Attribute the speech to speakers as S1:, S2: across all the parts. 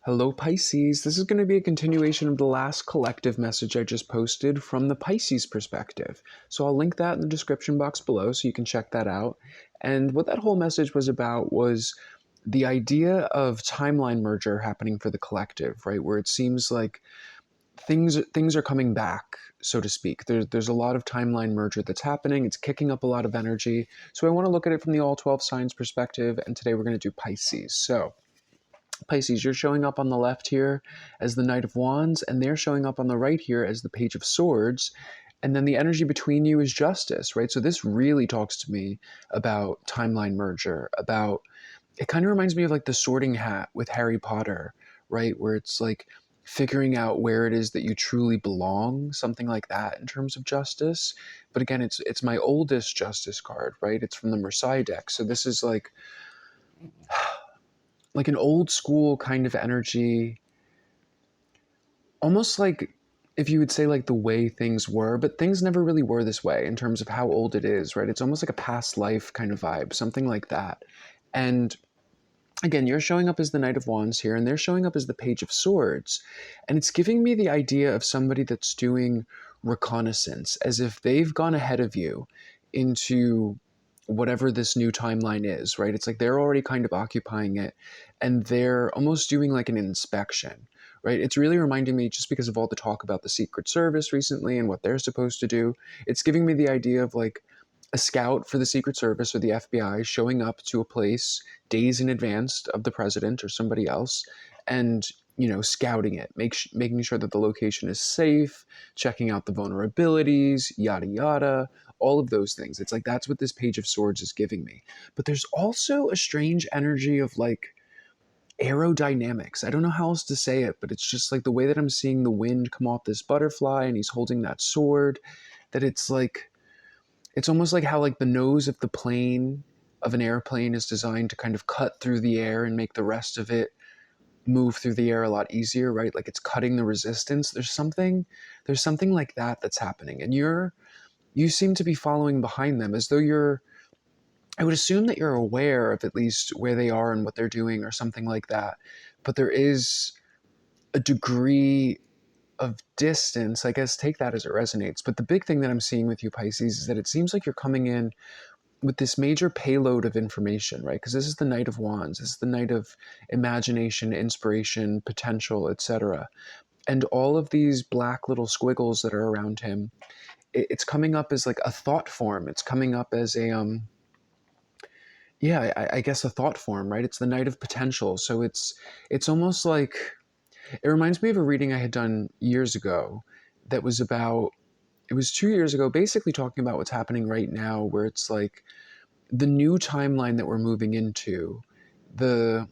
S1: Hello Pisces, this is going to be a continuation of the last collective message I just posted from the Pisces perspective. So I'll link that in the description box below so you can check that out. And what that whole message was about was the idea of timeline merger happening for the collective, right? Where it seems like things are coming back, so to speak. There's a lot of timeline merger that's happening. It's kicking up a lot of energy. So I want to look at it from the all 12 signs perspective, and today we're going to do Pisces. So Pisces, you're showing up on the left here as the Knight of Wands, and they're showing up on the right here as the Page of Swords. And then the energy between you is Justice, right? So this really talks to me about timeline merger, about it kind of reminds me of like the Sorting Hat with Harry Potter, right? Where it's like figuring out where it is that you truly belong, something like that in terms of justice. But again, it's my oldest Justice card, right? It's from the Marseille deck. So this is like an old school kind of energy, almost like if you would say like the way things were, but things never really were this way in terms of how old it is, right? It's almost like a past life kind of vibe, something like that. And again, you're showing up as the Knight of Wands here, and they're showing up as the Page of Swords. And it's giving me the idea of somebody that's doing reconnaissance, as if they've gone ahead of you into whatever this new timeline is, right? It's like they're already kind of occupying it, and they're almost doing like an inspection, right? It's really reminding me, just because of all the talk about the Secret Service recently and what they're supposed to do, it's giving me the idea of like a scout for the Secret Service or the FBI showing up to a place days in advance of the president or somebody else, and scouting it, making sure that the location is safe, checking out the vulnerabilities, yada yada, all of those things. It's like that's what this Page of Swords is giving me. But there's also a strange energy of like aerodynamics. I don't know how else to say it, but it's just like the way that I'm seeing the wind come off this butterfly and he's holding that sword, that it's almost like how like the nose of the plane of an airplane is designed to kind of cut through the air and make the rest of it move through the air a lot easier, right? Like it's cutting the resistance. There's something like that that's happening. And you seem to be following behind them as though I would assume that you're aware of at least where they are and what they're doing or something like that. But there is a degree of distance, I guess, take that as it resonates. But the big thing that I'm seeing with you, Pisces, is that it seems like you're coming in with this major payload of information, right? Because this is the Knight of Wands, this is the Knight of imagination, inspiration, potential, etc. And all of these black little squiggles that are around him, it's coming up as like a thought form. It's coming up as a yeah, I guess a thought form, right? It's the Knight of potential. So it's almost like it reminds me of a reading I had done years ago that was about, it was 2 years ago, basically talking about what's happening right now, where it's like the new timeline that we're moving into. The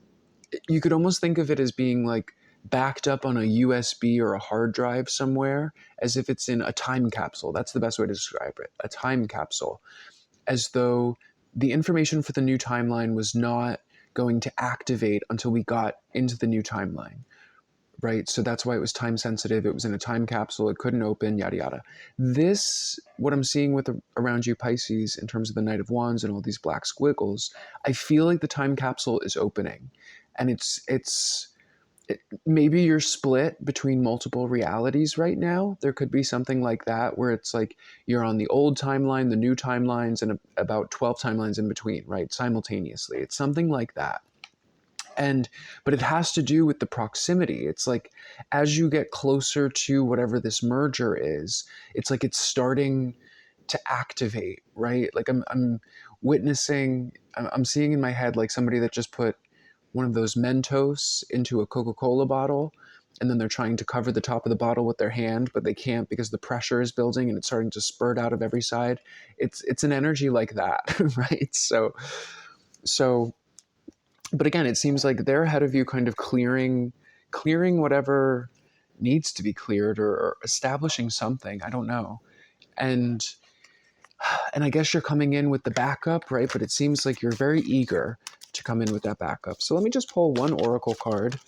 S1: You could almost think of it as being like backed up on a USB or a hard drive somewhere, as if it's in a time capsule. That's the best way to describe it, a time capsule. As though the information for the new timeline was not going to activate until we got into the new timeline, right? So that's why it was time sensitive. It was in a time capsule. It couldn't open, yada, yada. This, what I'm seeing with around you, Pisces, in terms of the Knight of Wands and all these black squiggles, I feel like the time capsule is opening. And maybe you're split between multiple realities right now. There could be something like that where it's like you're on the old timeline, the new timelines, and about 12 timelines in between, right? Simultaneously. It's something like that. But it has to do with the proximity. It's like as you get closer to whatever this merger is, it's like it's starting to activate, right? Like I'm witnessing, I'm seeing in my head like somebody that just put one of those Mentos into a Coca-Cola bottle, and then they're trying to cover the top of the bottle with their hand, but they can't because the pressure is building and it's starting to spurt out of every side. It's an energy like that, right? So but again, it seems like they're ahead of you, kind of clearing whatever needs to be cleared, or establishing something. I don't know. And I guess you're coming in with the backup, right? But it seems like you're very eager to come in with that backup. So let me just pull one oracle card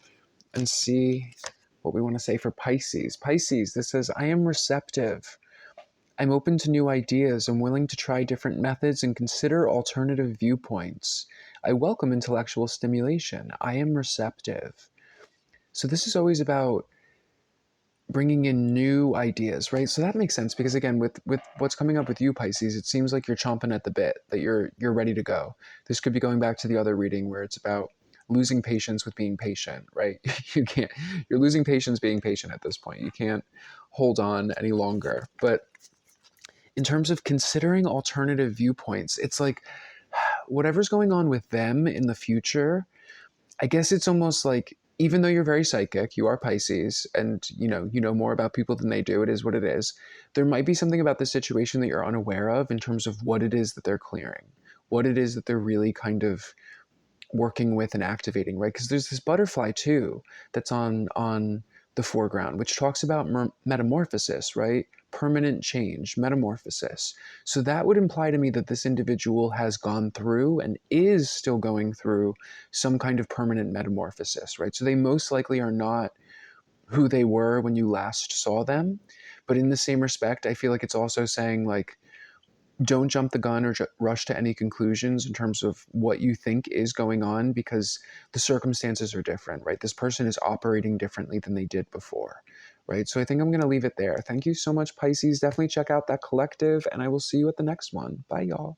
S1: and see what we want to say for Pisces. Pisces, this says, I am receptive. I'm open to new ideas. I'm willing to try different methods and consider alternative viewpoints. I welcome intellectual stimulation. I am receptive. So this is always about bringing in new ideas, right? So that makes sense because again, with what's coming up with you, Pisces, it seems like you're chomping at the bit, that you're ready to go. This could be going back to the other reading where it's about losing patience with being patient, right? You can't, you're losing patience being patient at this point. You can't hold on any longer. But in terms of considering alternative viewpoints, it's like whatever's going on with them in the future, I guess it's almost like, even though you're very psychic, you are Pisces, and you know more about people than they do. It is what it is. There might be something about the situation that you're unaware of in terms of what it is that they're clearing, what it is that they're really kind of working with and activating, right? Because there's this butterfly too that's on the foreground, which talks about metamorphosis, right? Permanent change, metamorphosis. So that would imply to me that this individual has gone through and is still going through some kind of permanent metamorphosis, right? So they most likely are not who they were when you last saw them. But in the same respect, I feel like it's also saying, like, don't jump the gun or rush to any conclusions in terms of what you think is going on, because the circumstances are different, right? This person is operating differently than they did before, right? So I think I'm going to leave it there. Thank you so much, Pisces. Definitely check out that collective, and I will see you at the next one. Bye, y'all.